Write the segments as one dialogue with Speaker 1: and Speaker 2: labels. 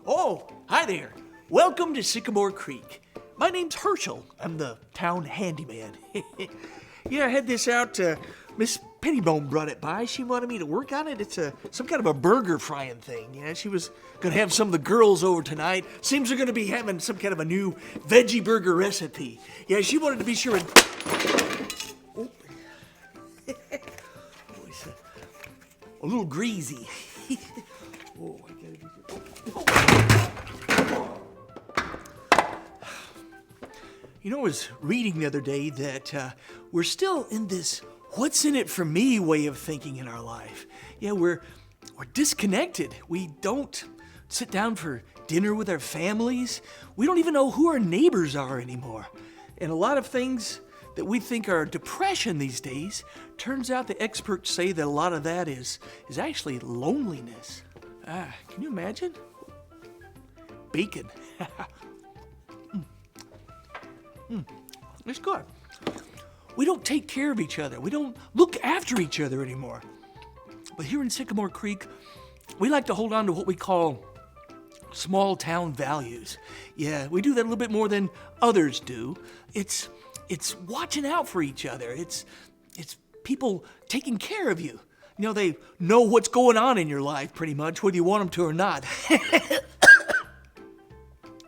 Speaker 1: Oh, hi there. Welcome to Sycamore Creek. My name's Herschel. I'm the town handyman. Yeah, I had this out. Miss Pettibone brought it by. She wanted me to work on it. It's some kind of a burger frying thing. Yeah, she was going to have some of the girls over tonight. Seems they're going to be having some kind of a new veggie burger recipe. Yeah, she wanted to be sure and... Oh. Oh, it's a little greasy. Oh, I gotta be... You know, I was reading the other day that we're still in this what's in it for me way of thinking in our life. Yeah, we're disconnected. We don't sit down for dinner with our families. We don't even know who our neighbors are anymore. And a lot of things that we think are depression these days, turns out the experts say that a lot of that is actually loneliness. Can you imagine? Bacon. It's good. We don't take care of each other. We don't look after each other anymore. But here in Sycamore Creek, we like to hold on to what we call small town values. Yeah, we do that a little bit more than others do. It's watching out for each other. It's people taking care of you. You know, they know what's going on in your life pretty much, whether you want them to or not.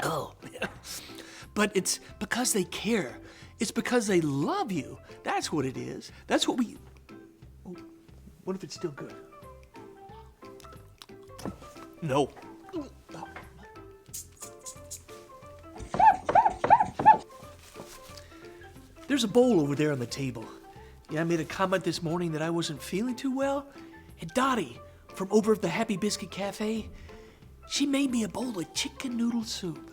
Speaker 1: Oh, yeah. But it's because they care. It's because they love you. That's what it is. That's what we... Oh, what if it's still good? No. There's a bowl over there on the table. Yeah, I made a comment this morning that I wasn't feeling too well. And Dottie, from over at the Happy Biscuit Cafe, she made me a bowl of chicken noodle soup.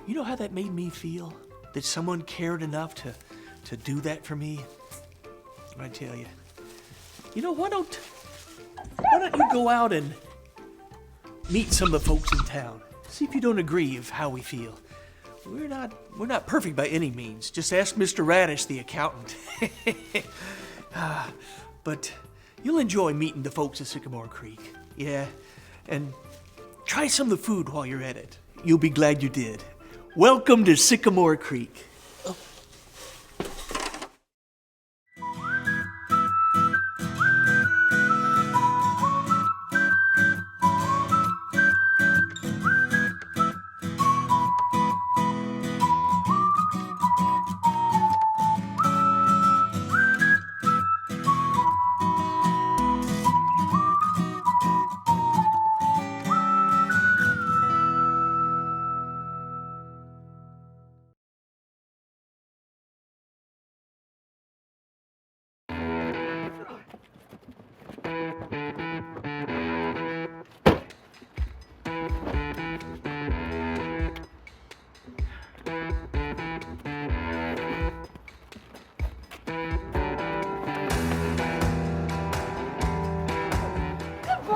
Speaker 1: You know how that made me feel? That someone cared enough to do that for me? I tell you. You know, why don't you go out and meet some of the folks in town? See if you don't agree of how we feel. We're not perfect by any means. Just ask Mr. Radish, the accountant. But you'll enjoy meeting the folks at Sycamore Creek. Yeah, and try some of the food while you're at it. You'll be glad you did. Welcome to Sycamore Creek. Oh.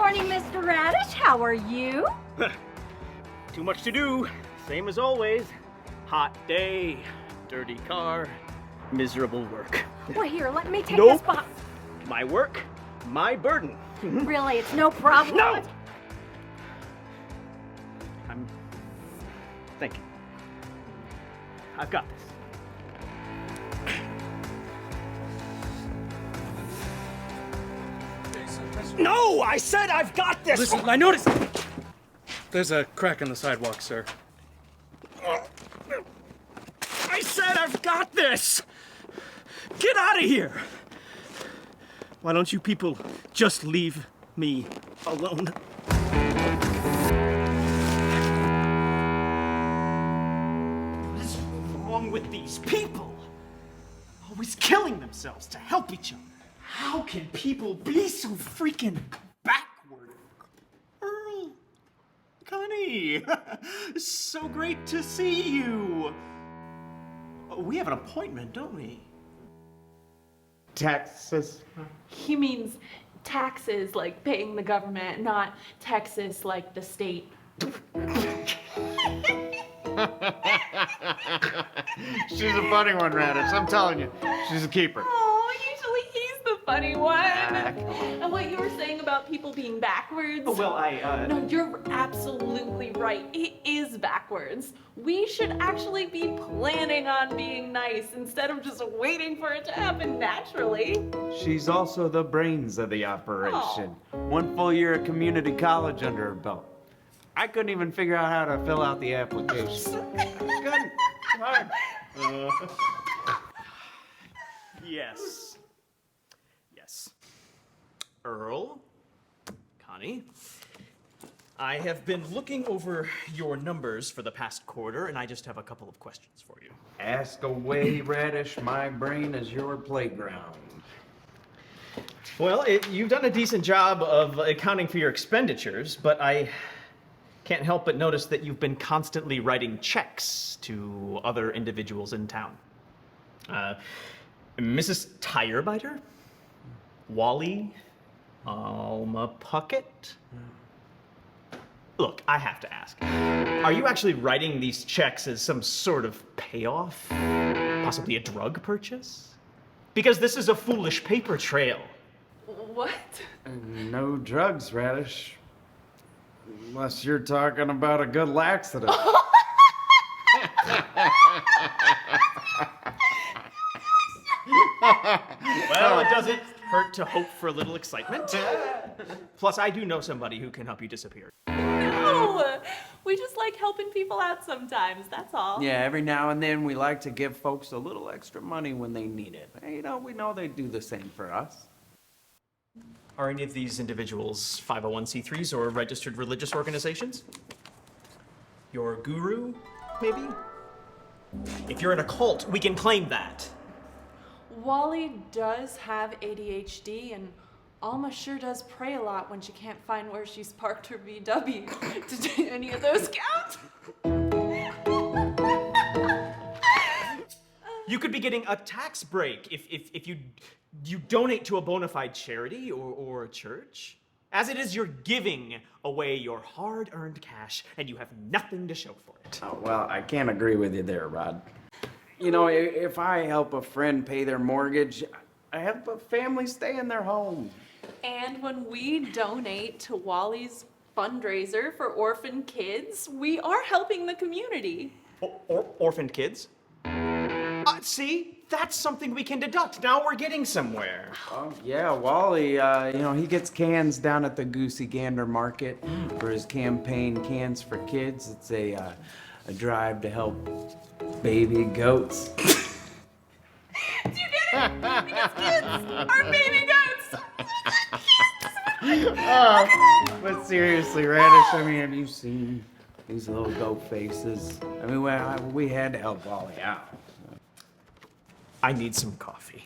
Speaker 2: Mr. Radish, how are you?
Speaker 3: Too much to do, same as always. Hot day, dirty car, miserable work.
Speaker 2: Well, here, let me take
Speaker 3: Nope.
Speaker 2: this box.
Speaker 3: My work, my burden.
Speaker 2: Really, it's no problem.
Speaker 3: No! Thank you. I've got this. No, I said I've got this!
Speaker 4: Listen, I noticed... There's a crack in the sidewalk, sir.
Speaker 3: I said I've got this! Get out of here! Why don't you people just leave me alone? What is wrong with these people? Always killing themselves to help each other. How can people be so freaking backward? Earl, Connie, so great to see you. We have an appointment, don't we?
Speaker 5: Texas.
Speaker 6: He means taxes like paying the government, not Texas like the state.
Speaker 5: She's a funny one, Radish. I'm telling you, she's a keeper.
Speaker 6: Oh, usually he's the funny one. And what you were saying about people being backwards.
Speaker 3: Oh, well,
Speaker 6: No, you're absolutely right. It is backwards. We should actually be planning on being nice instead of just waiting for it to happen naturally.
Speaker 5: She's also the brains of the operation. One full year of community college under her belt. I couldn't even figure out how to fill out the application. Couldn't. Hard.
Speaker 3: Yes. Yes. Earl, Connie, I have been looking over your numbers for the past quarter, and I just have a couple of questions for you.
Speaker 5: Ask away, Radish. My brain is your playground.
Speaker 3: Well, you've done a decent job of accounting for your expenditures, but I can't help but notice that you've been constantly writing checks to other individuals in town. Mrs. Tirebiter? Wally? Alma Puckett? Look, I have to ask. Are you actually writing these checks as some sort of payoff? Possibly a drug purchase? Because this is a foolish paper trail.
Speaker 6: What?
Speaker 5: No drugs, Radish. Unless you're talking about a good laxative.
Speaker 3: Well, it doesn't hurt to hope for a little excitement. Plus, I do know somebody who can help you disappear.
Speaker 6: No! We just like helping people out sometimes, that's all.
Speaker 5: Yeah, every now and then we like to give folks a little extra money when they need it. You know, we know they do the same for us.
Speaker 3: Are any of these individuals 501c3s or registered religious organizations? Your guru, maybe? If you're in a cult, we can claim that.
Speaker 6: Wally does have ADHD, and Alma sure does pray a lot when she can't find where she's parked her VW. Did any of those count?
Speaker 3: You could be getting a tax break if you donate to a bona fide charity or a church. As it is, you're giving away your hard-earned cash, and you have nothing to show for it.
Speaker 5: Oh, well, I can't agree with you there, Rod. You know, if I help a friend pay their mortgage, I help a family stay in their home.
Speaker 6: And when we donate to Wally's fundraiser for orphan kids, we are helping the community.
Speaker 3: Orphaned kids? See? That's something we can deduct. Now we're getting somewhere.
Speaker 5: Oh, yeah, Wally, he gets cans down at the Goosey Gander Market for his campaign Cans for Kids. It's a drive to help baby goats.
Speaker 6: Do you get it? Because kids are baby goats.
Speaker 5: But seriously, Radish, I mean, have you seen these little goat faces? I mean, we had to help Wally out.
Speaker 3: I need some coffee.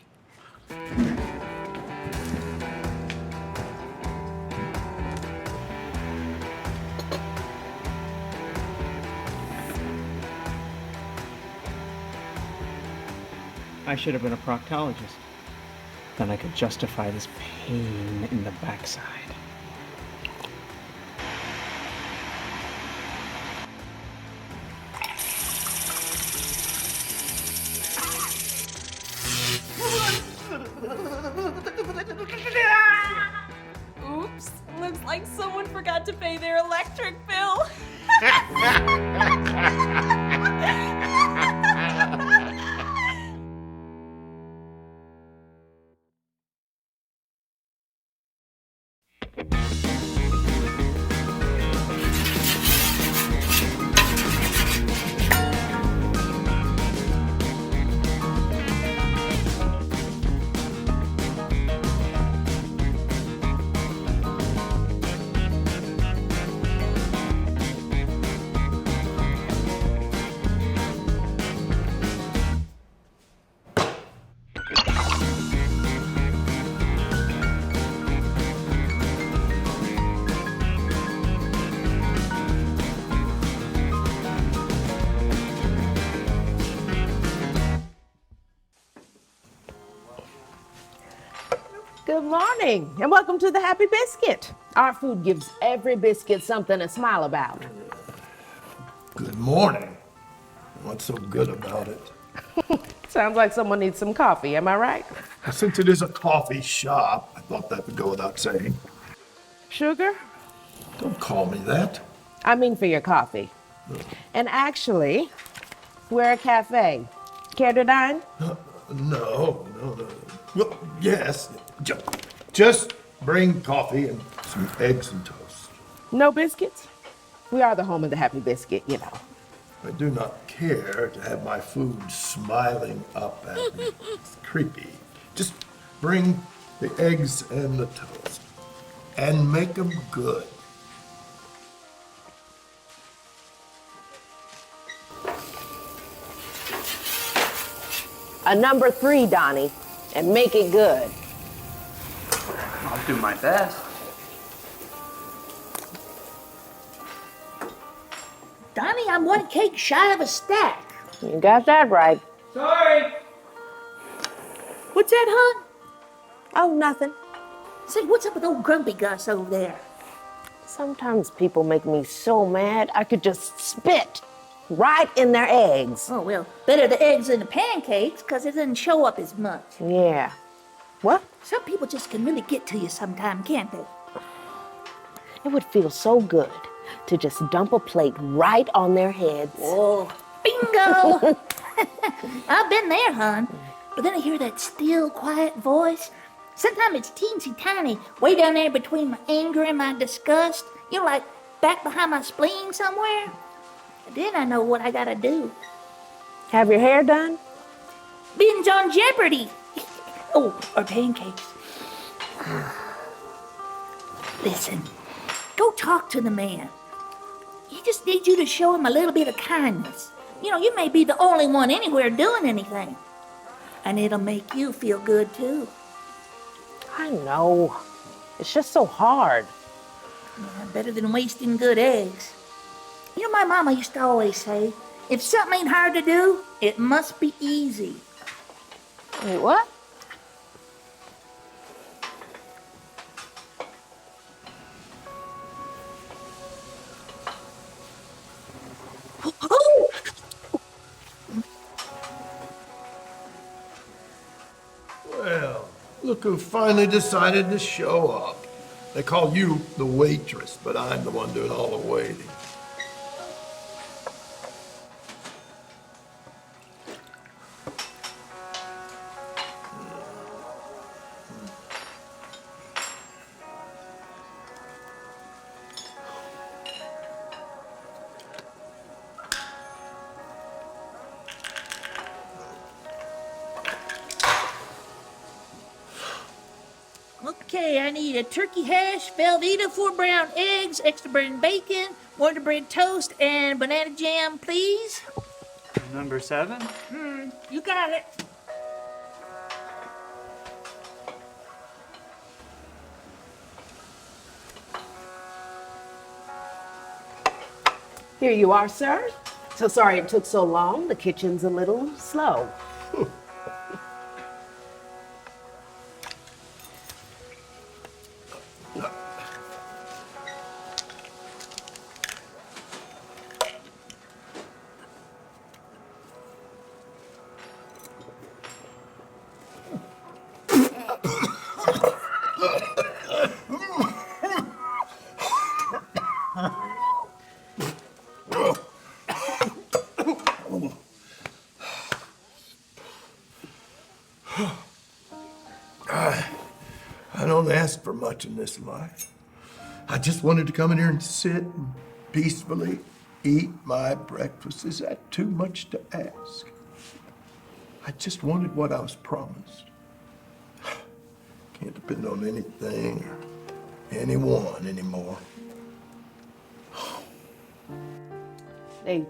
Speaker 3: I should have been a proctologist. Then I could justify this pain in the backside.
Speaker 6: Oops, looks like someone forgot to pay their electric bill.
Speaker 7: Good morning, and welcome to the Happy Biscuit. Our food gives every biscuit something to smile about.
Speaker 8: Good morning. What's so good about it?
Speaker 7: Sounds like someone needs some coffee, am I right?
Speaker 8: Since it is a coffee shop, I thought that would go without saying.
Speaker 7: Sugar?
Speaker 8: Don't call me that.
Speaker 7: I mean for your coffee. And actually, we're a cafe. Care to dine?
Speaker 8: No. Well, yes. Just bring coffee and some eggs and toast.
Speaker 7: No biscuits? We are the home of the Happy Biscuit, you know.
Speaker 8: I do not care to have my food smiling up at me. It's creepy. Just bring the eggs and the toast. And make them good.
Speaker 7: A number 3, Donnie, and make it good.
Speaker 3: I'll do my best.
Speaker 9: Donnie, I'm one cake shy of a stack.
Speaker 7: You got that right.
Speaker 3: Sorry!
Speaker 9: What's that, hon?
Speaker 7: Oh, nothing.
Speaker 9: Say, what's up with old Grumpy Gus over there?
Speaker 7: Sometimes people make me so mad I could just spit right in their eggs.
Speaker 9: Oh, well, better the eggs than the pancakes, 'cause it doesn't show up as much.
Speaker 7: Yeah. What?
Speaker 9: Some people just can really get to you sometime, can't they?
Speaker 7: It would feel so good to just dump a plate right on their heads.
Speaker 9: Oh, bingo! I've been there, hon. But then I hear that still, quiet voice. Sometimes it's teensy tiny, way down there between my anger and my disgust. You know, like back behind my spleen somewhere. And then I know what I gotta do.
Speaker 7: Have your hair done?
Speaker 9: Binge on Jeopardy! Oh, or pancakes. Listen, go talk to the man. He just needs you to show him a little bit of kindness. You know, you may be the only one anywhere doing anything. And it'll make you feel good, too.
Speaker 7: I know. It's just so hard.
Speaker 9: Yeah, better than wasting good eggs. You know, my mama used to always say, if something ain't hard to do, it must be easy.
Speaker 7: Wait, what?
Speaker 9: Oh!
Speaker 8: Well, look who finally decided to show up. They call you the waitress, but I'm the one doing all the waiting.
Speaker 9: Okay, I need a turkey hash, Velveeta, 4 brown eggs, extra bread bacon, Wonder Bread toast, and banana jam, please.
Speaker 3: Number 7?
Speaker 9: You got it.
Speaker 7: Here you are, sir. So sorry it took so long. The kitchen's a little slow.
Speaker 8: I don't ask for much in this life. I just wanted to come in here and sit and peacefully eat my breakfast. Is that too much to ask? I just wanted what I was promised. Can't depend on anything or anyone anymore.
Speaker 7: They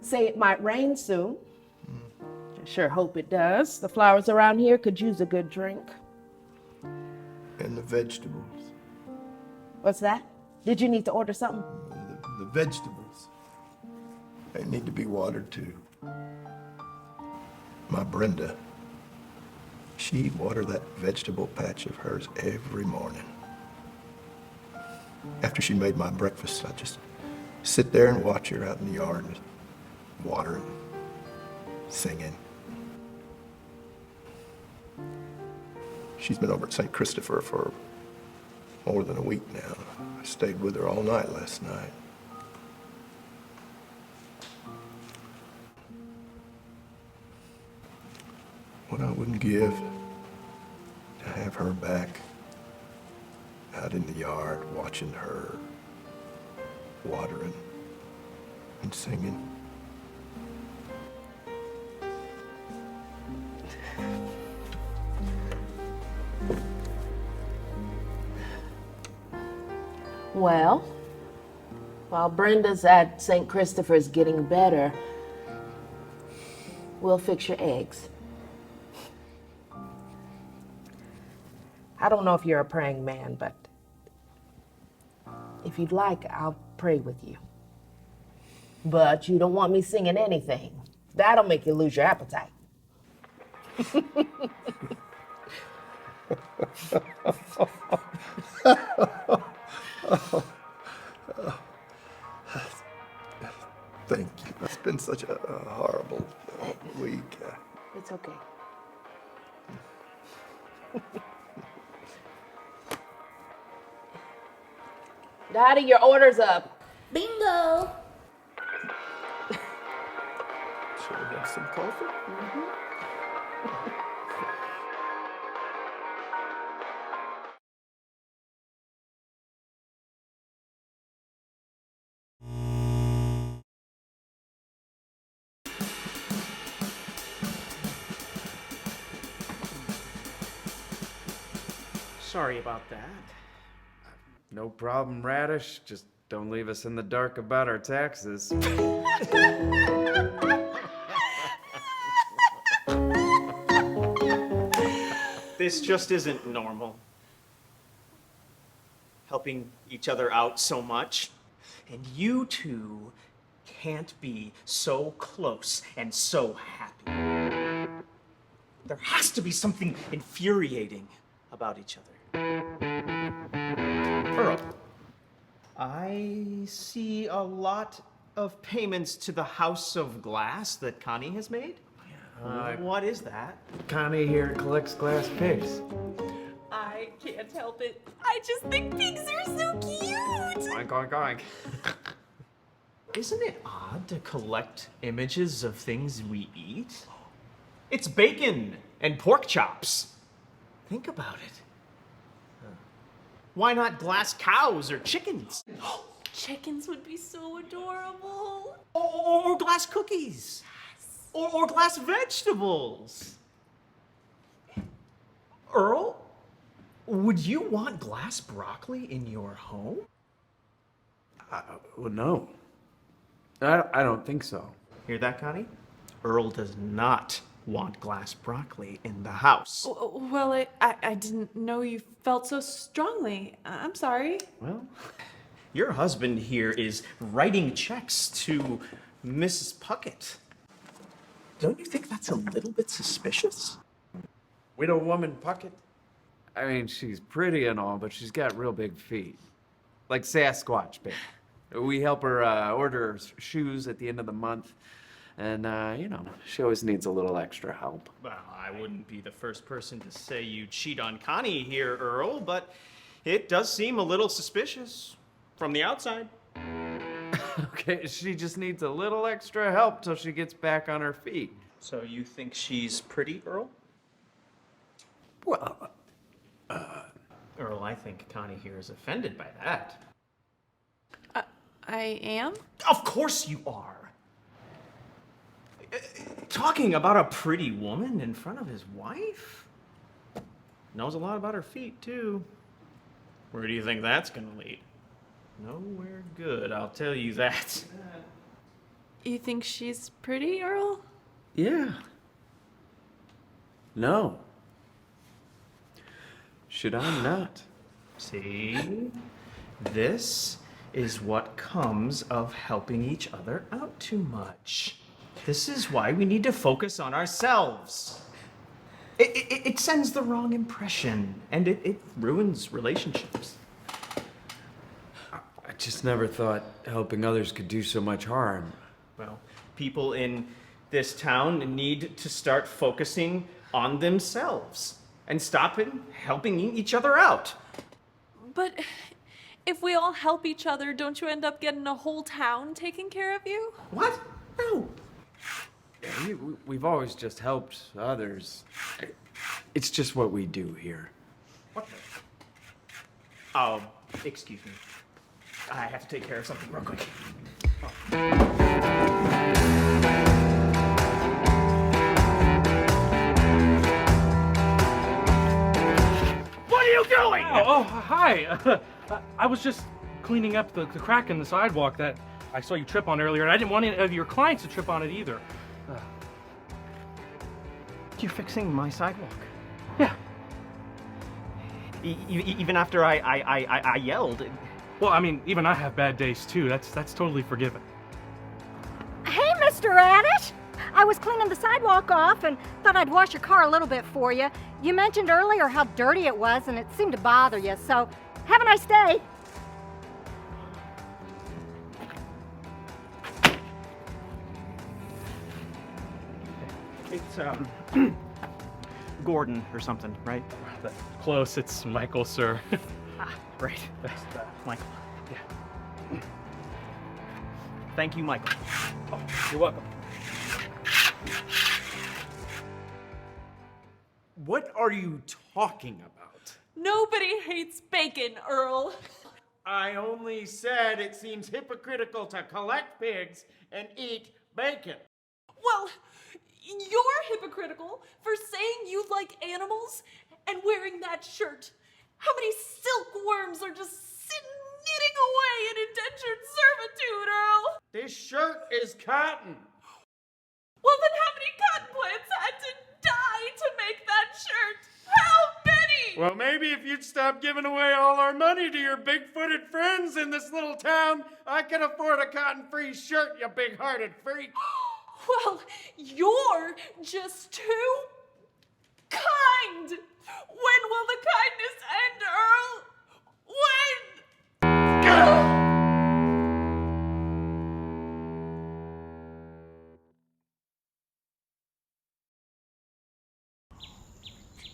Speaker 7: say it might rain soon. I sure hope it does. The flowers around here could use a good drink.
Speaker 8: And the vegetables.
Speaker 7: What's that? Did you need to order something?
Speaker 8: The vegetables. They need to be watered too. My Brenda, she watered that vegetable patch of hers every morning. After she made my breakfast, I just sit there and watch her out in the yard, watering, singing. She's been over at St. Christopher for more than a week now. I stayed with her all night last night. What I wouldn't give to have her back out in the yard watching her watering and singing.
Speaker 7: Well, while Brenda's at St. Christopher's getting better, we'll fix your eggs. I don't know if you're a praying man, but if you'd like, I'll pray with you. But you don't want me singing anything. That'll make you lose your appetite.
Speaker 8: Thank you. It's been such a horrible week.
Speaker 7: It's okay. Daddy, your order's up.
Speaker 9: Bingo!
Speaker 8: Should we have some coffee?
Speaker 3: Sorry about that.
Speaker 5: No problem, Radish. Just don't leave us in the dark about our taxes.
Speaker 3: This just isn't normal. Helping each other out so much. And you two can't be so close and so happy. There has to be something infuriating about each other. Earl, I see a lot of payments to the House of Glass that Connie has made. What is that?
Speaker 5: Connie here collects glass pigs.
Speaker 6: I can't help it. I just think pigs are so cute.
Speaker 5: Oink, oink, oink.
Speaker 3: Isn't it odd to collect images of things we eat? It's bacon and pork chops. Think about it. Why not glass cows or chickens?
Speaker 6: Chickens would be so adorable.
Speaker 3: Or glass cookies. Or glass vegetables. Earl, would you want glass broccoli in your home?
Speaker 5: Well, no. I don't think so.
Speaker 3: Hear that, Connie? Earl does not want glass broccoli in the house.
Speaker 6: Well, I didn't know you felt so strongly. I'm sorry.
Speaker 5: Well,
Speaker 3: Your husband here is writing checks to Mrs. Puckett. Don't you think that's a little bit suspicious?
Speaker 5: widow woman Puckett. I mean, she's pretty and all, but she's got real big feet. Like Sasquatch big. We help her order her shoes at the end of the month. And, you know, she always needs a little extra help.
Speaker 3: Well, I wouldn't be the first person to say you cheat on Connie here, Earl, but it does seem a little suspicious from the outside.
Speaker 5: Okay, she just needs a little extra help till she gets back on her feet.
Speaker 3: So you think she's pretty, Earl?
Speaker 5: Well,
Speaker 3: Earl, I think Connie here is offended by that.
Speaker 6: I am?
Speaker 3: Of course you are. Talking about a pretty woman in front of his wife? Knows a lot about her feet, too. Where do you think that's gonna lead? Nowhere good, I'll tell you that.
Speaker 6: You think she's pretty, Earl?
Speaker 5: yeah. No. Should I not?
Speaker 3: See? This is what comes of helping each other out too much. This is why we need to focus on ourselves. It sends the wrong impression, and it ruins relationships.
Speaker 5: I just never thought helping others could do so much harm.
Speaker 3: Well, people in this town need to start focusing on themselves. and stop helping each other out.
Speaker 6: But if we all help each other, don't you end up getting a whole town taking care of you?
Speaker 3: What? No.
Speaker 5: Yeah, we've always just helped others. It's just what we do here.
Speaker 3: What the? Oh, excuse me. I have to take care of something real quick. What are you doing?
Speaker 4: Oh, hi. I was just cleaning up the crack in the sidewalk that I saw you trip on earlier, and I didn't want any of your clients to trip on it either.
Speaker 3: You're fixing my sidewalk?
Speaker 4: Yeah.
Speaker 3: Even after I yelled.
Speaker 4: Well, I mean, even I have bad days too. That's totally forgiven.
Speaker 2: Hey, Mr. Radish! I was cleaning the sidewalk off and thought I'd wash your car a little bit for you. You mentioned earlier how dirty it was and it seemed to bother you, so have a nice day.
Speaker 3: It's, Gordon or something, right?
Speaker 4: That's close. It's Michael, sir.
Speaker 3: Right. That's Michael. Yeah. Thank you, Michael.
Speaker 4: Oh, you're welcome.
Speaker 5: What are you talking about?
Speaker 6: Nobody hates bacon, Earl.
Speaker 5: I only said it seems hypocritical to collect pigs and eat bacon.
Speaker 6: Well, you're hypocritical for saying you like animals and wearing that shirt. How many silkworms are just knitting away in indentured servitude, Earl?
Speaker 5: This shirt is cotton.
Speaker 6: Well, then how many cotton plants had to die to make that shirt? How many?
Speaker 5: Well, maybe if you'd stop giving away all our money to your big-footed friends in this little town, I could afford a cotton-free shirt, you big-hearted freak.
Speaker 6: Well, you're just too kind. When will the kindness end, Earl?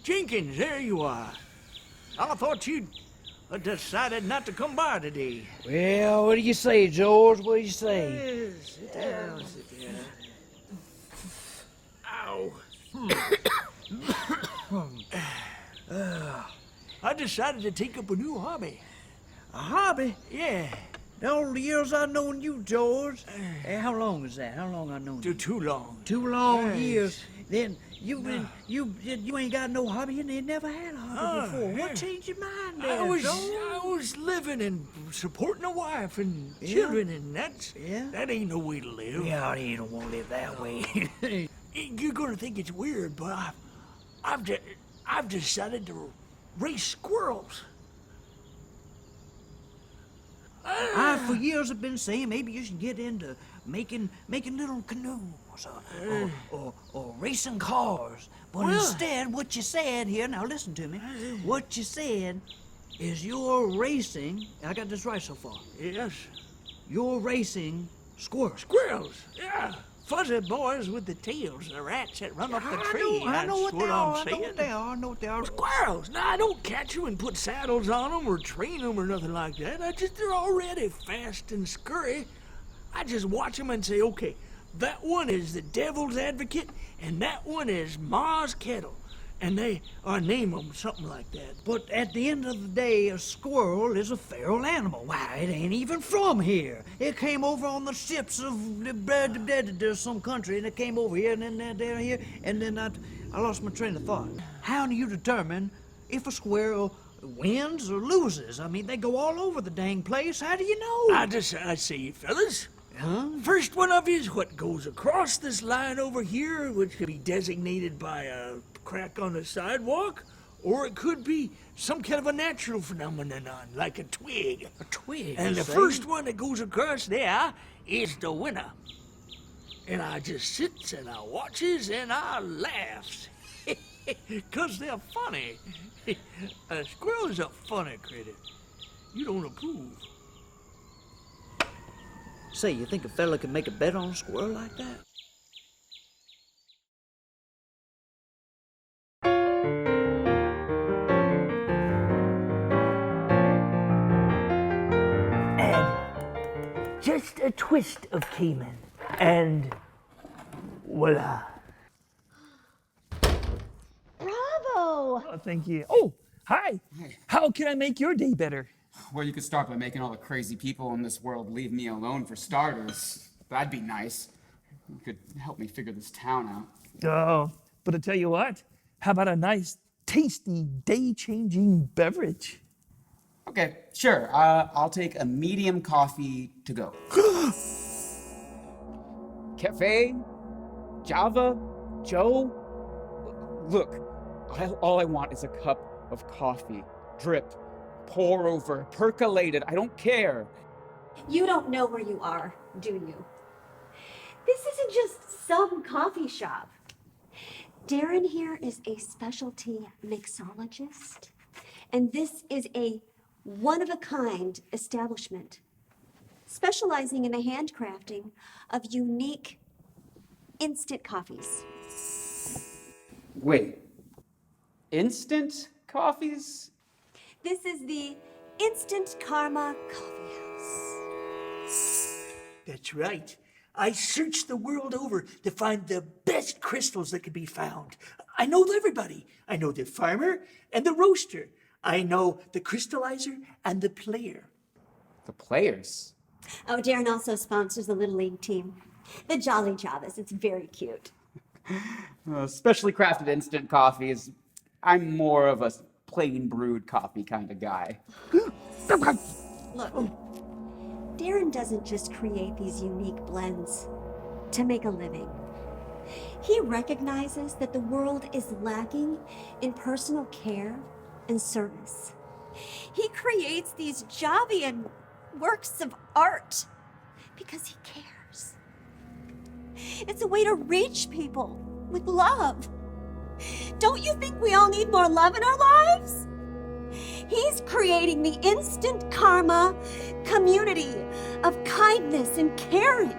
Speaker 1: Jenkins, there you are. I thought you'd decided not to come by today.
Speaker 10: Well, what do you say, George? What do you say?
Speaker 1: Sit down, sit down. Ow. I decided to take up a new hobby.
Speaker 10: A hobby?
Speaker 1: Yeah.
Speaker 10: All the years I've known you, George. How long is that? How long I known you?
Speaker 1: Too long.
Speaker 10: 2 long
Speaker 1: Yes.
Speaker 10: years. Then you ain't got no hobby, and you never had a hobby before.
Speaker 1: yeah.
Speaker 10: What changed your mind there,
Speaker 1: I
Speaker 10: George?
Speaker 1: was living and supporting a wife and children, and that ain't no way to live.
Speaker 10: Yeah, you don't want to live that way.
Speaker 1: You're gonna think it's weird, but I've decided to race squirrels.
Speaker 10: I for years have been saying maybe you should get into making little canoes or racing cars. But instead, what you said here, now listen to me, what you said is you're racing, I got this right so far,
Speaker 1: Yes.
Speaker 10: you're racing squirrels.
Speaker 1: Squirrels, yeah. Fuzzy boys with the tails, the rats that run up the tree.
Speaker 10: I know what
Speaker 1: That's
Speaker 10: they are.
Speaker 1: I'm
Speaker 10: I know what they are. I know what they are.
Speaker 1: Squirrels. Now, I don't catch them and put saddles on them or train them or nothing like that. They're already fast and scurry. I just watch them and say, okay, that one is the devil's advocate and that one is Ma's kettle. And name them something like that.
Speaker 10: But at the end of the day, a squirrel is a feral animal. Why, it ain't even from here. It came over on the ships of some country, and it came over here, and then they're here, and then I lost my train of thought. How do you determine if a squirrel wins or loses? I mean, they go all over the dang place. How do you know?
Speaker 1: I say, fellas, first one of you is what goes across this line over here, which could be designated by a crack on the sidewalk, or it could be some kind of a natural phenomenon, like a twig.
Speaker 10: A twig.
Speaker 1: And the first one that goes across there is the winner. And I just sits and I watches and I laughs. 'Cause they're funny. A squirrel's a funny critter. You don't approve.
Speaker 10: Say, you think a fella can make a bet on a squirrel like that?
Speaker 1: twist of Cayman, and voila.
Speaker 2: Bravo!
Speaker 11: Oh, thank you. Oh, hi. How can I make your day better?
Speaker 12: Well, you could start by making all the crazy people in this world leave me alone for starters. That'd be nice. You could help me figure this town out.
Speaker 11: Oh, but I tell you what, how about a nice, tasty, day-changing beverage?
Speaker 12: Okay, sure. I'll take a medium coffee to go. Cafe? Java? Joe? Look, all I want is a cup of coffee. Drip, pour over, percolated. I don't care.
Speaker 13: You don't know where you are, do you? This isn't just some coffee shop. Darren here is a specialty mixologist, and this is a one-of-a-kind establishment, specializing in the handcrafting of unique instant coffees.
Speaker 12: Wait, instant coffees?
Speaker 13: This is the Instant Karma Coffee House.
Speaker 1: That's right. I searched the world over to find the best crystals that could be found. I know everybody. I know the farmer and the roaster. I know the crystallizer and the player.
Speaker 12: The players?
Speaker 13: Oh, Darren also sponsors the Little League team, the Jolly Javas. It's very cute.
Speaker 12: Specially crafted instant coffees. I'm more of a plain brewed coffee kind of guy.
Speaker 13: Look, Darren doesn't just create these unique blends to make a living. He recognizes that the world is lacking in personal care and service. He creates these Javian works of art because he cares. It's a way to reach people with love. Don't you think we all need more love in our lives? He's creating the instant karma community of kindness and caring.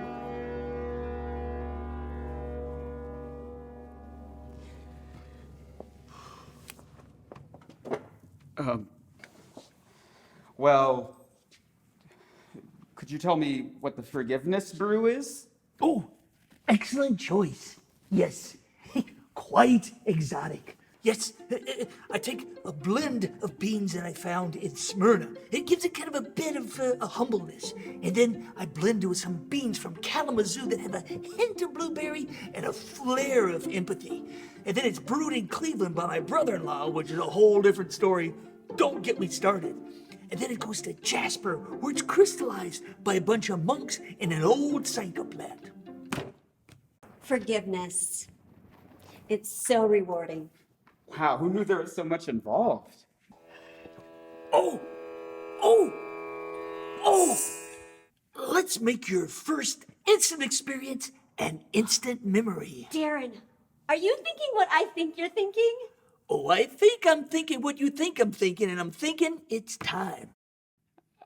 Speaker 12: Well, could you tell me what the forgiveness brew is?
Speaker 1: Oh, excellent choice. Yes, quite exotic. Yes, I take a blend of beans that I found in Smyrna. It gives it kind of a bit of a humbleness. And then I blend it with some beans from Kalamazoo that have a hint of blueberry and a flair of empathy. And then it's brewed in Cleveland by my brother-in-law, which is a whole different story. Don't get me started. And then it goes to Jasper, where it's crystallized by a bunch of monks in an old Sanka plant.
Speaker 13: Forgiveness. It's so rewarding.
Speaker 12: Wow, who knew there was so much involved?
Speaker 1: Oh! Let's make your first instant experience an instant memory.
Speaker 13: Darren, are you thinking what I think you're thinking?
Speaker 1: Oh, I think I'm thinking what you think I'm thinking, and I'm thinking it's time.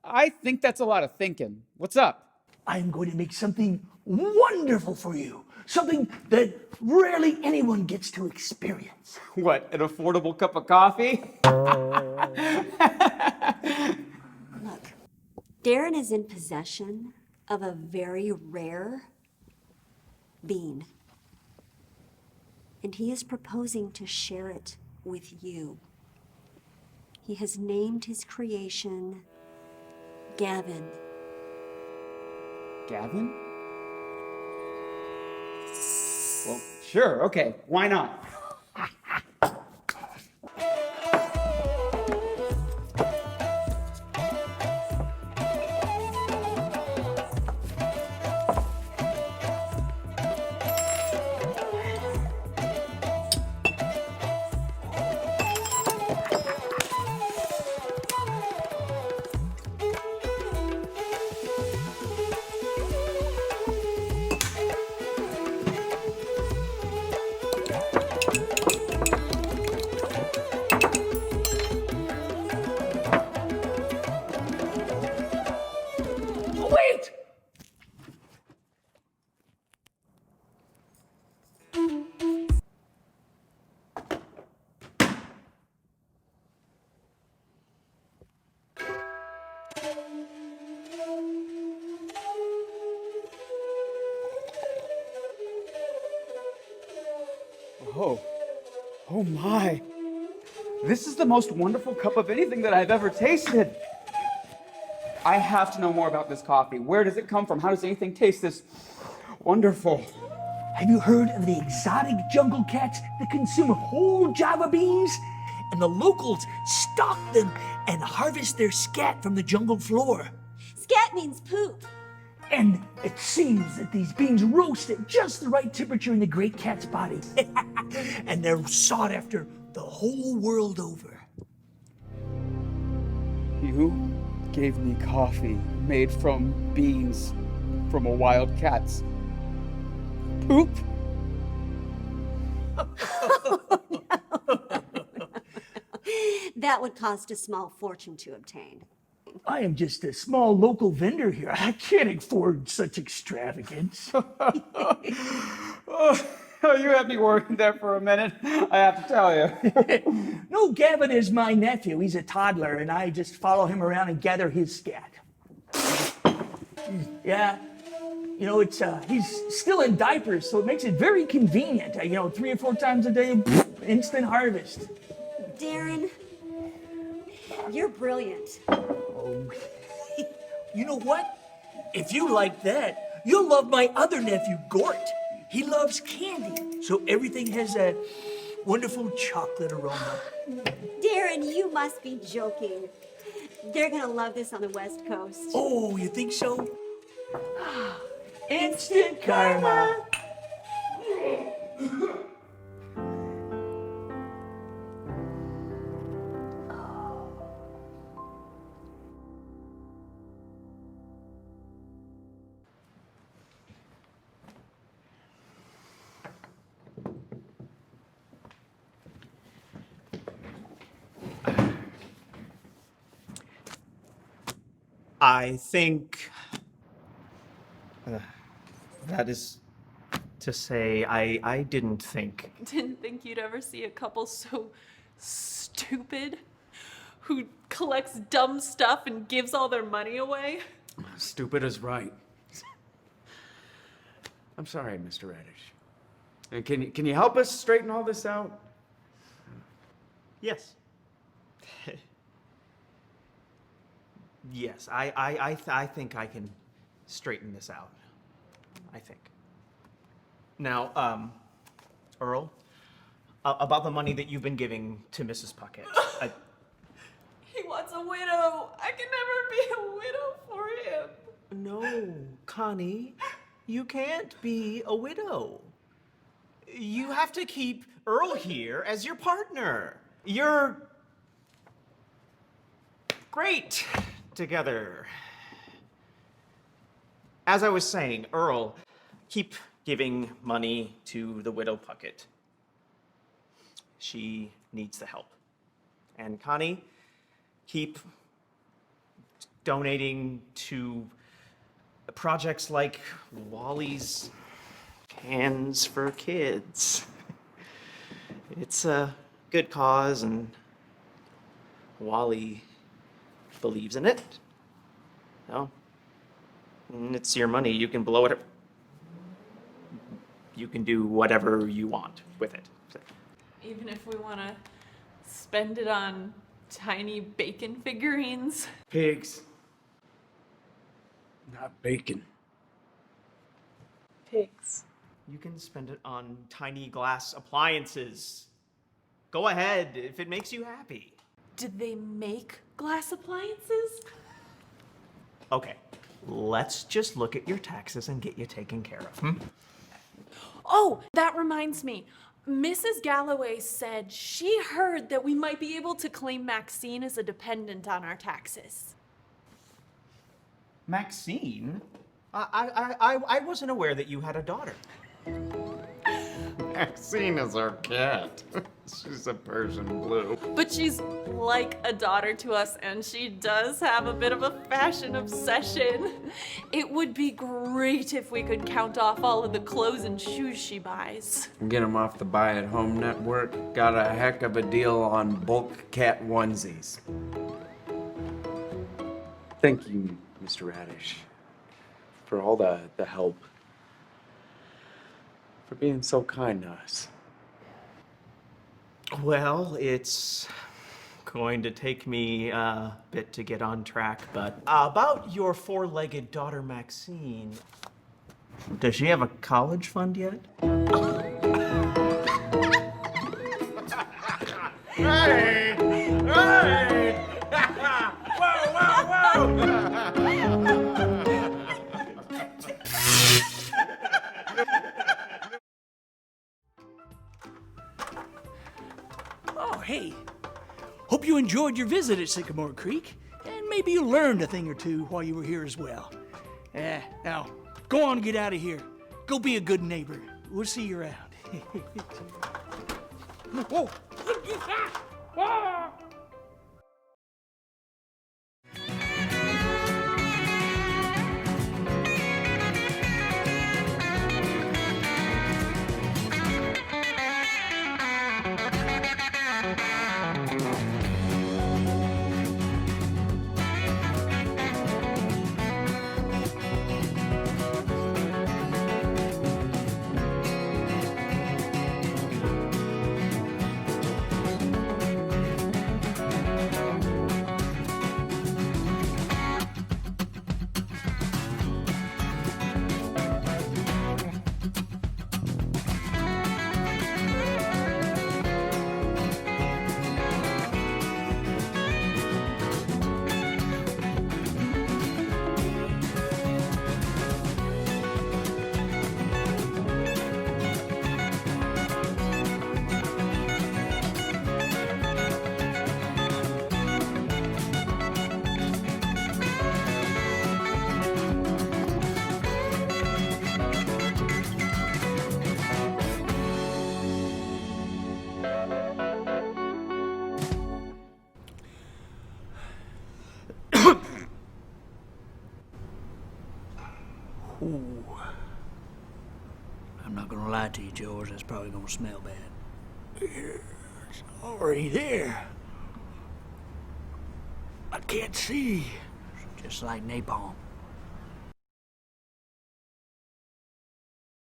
Speaker 12: I think that's a lot of thinking. What's up?
Speaker 1: I'm going to make something wonderful for you. Something that rarely anyone gets to experience.
Speaker 12: What, an affordable cup of coffee?
Speaker 13: Look, Darren is in possession of a very rare bean. And he is proposing to share it with you. He has named his creation Gavin.
Speaker 12: Gavin? Well, sure, okay, why not? Oh my. This is the most wonderful cup of anything that I've ever tasted. I have to know more about this coffee. Where does it come from? How does anything taste this wonderful?
Speaker 11: Have you heard of the exotic jungle cats that consume whole Java beans? And the locals stalk them and harvest their scat from the jungle floor.
Speaker 13: Scat means poop.
Speaker 11: And it seems that these beans roast at just the right temperature in the great cat's body. And they're sought after the whole world over.
Speaker 12: You gave me coffee made from beans from a wild cat's poop?
Speaker 13: That would cost a small fortune to obtain.
Speaker 11: I am just a small local vendor here. I can't afford such extravagance.
Speaker 12: Oh, you had me worried there for a minute, I have to tell you.
Speaker 11: No, Gavin is my nephew. He's a toddler, and I just follow him around and gather his scat. Yeah, you know, he's still in diapers, so it makes it very convenient. 3 or 4 times a day, instant harvest.
Speaker 13: Darren, you're brilliant.
Speaker 11: Oh, you know what? If you like that, you'll love my other nephew, Gort. He loves candy, so everything has a wonderful chocolate aroma.
Speaker 13: Darren, you must be joking. They're gonna love this on the West Coast.
Speaker 11: Oh, you think so? Instant karma.
Speaker 3: I think that is to say, I didn't think.
Speaker 6: Didn't think you'd ever see a couple so stupid who collects dumb stuff and gives all their money away.
Speaker 5: Stupid is right. I'm sorry, Mr. Radish. And can you help us straighten all this out?
Speaker 3: Yes. Yes, I think I can straighten this out. I think. Now, Earl, about the money that you've been giving to Mrs. Puckett.
Speaker 6: He wants a widow. I can never be a widow for him.
Speaker 3: No, Connie, you can't be a widow. You have to keep Earl here as your partner. You're great together. As I was saying, Earl, keep giving money to the widow Puckett. She needs the help. And Connie, keep donating to projects like Wally's Cans for Kids. It's a good cause, and Wally believes in it. No, it's your money. You can blow it. You can do whatever you want with it.
Speaker 6: Even if we want to spend it on tiny bacon figurines.
Speaker 5: Pigs. Not bacon.
Speaker 6: Pigs.
Speaker 3: You can spend it on tiny glass appliances. Go ahead, if it makes you happy.
Speaker 6: Did they make glass appliances?
Speaker 3: Okay, let's just look at your taxes and get you taken care of.
Speaker 6: Oh, that reminds me. Mrs. Galloway said she heard that we might be able to claim Maxine as a dependent on our taxes.
Speaker 3: Maxine? I wasn't aware that you had a daughter.
Speaker 5: Maxine is our cat. She's a Persian blue.
Speaker 6: But she's like a daughter to us, and she does have a bit of a fashion obsession. It would be great if we could count off all of the clothes and shoes she buys.
Speaker 5: Get them off the Buy at Home network. Got a heck of a deal on bulk cat onesies. Thank you, Mr. Radish, for all the help. For being so kind to us.
Speaker 3: Well, it's going to take me a bit to get on track, but about your four-legged daughter Maxine, does she have a college fund yet?
Speaker 11: Hey! Hey! Whoa, whoa, whoa!
Speaker 1: Oh, hey. Hope you enjoyed your visit at Sycamore Creek, and maybe you learned a thing or two while you were here as well. Now, go on and get out of here. Go be a good neighbor. We'll see you around.
Speaker 4: Whoa!
Speaker 11: Ooh. I'm not gonna lie to you, George. That's probably gonna smell bad. It's already there. I can't see. Just like napalm.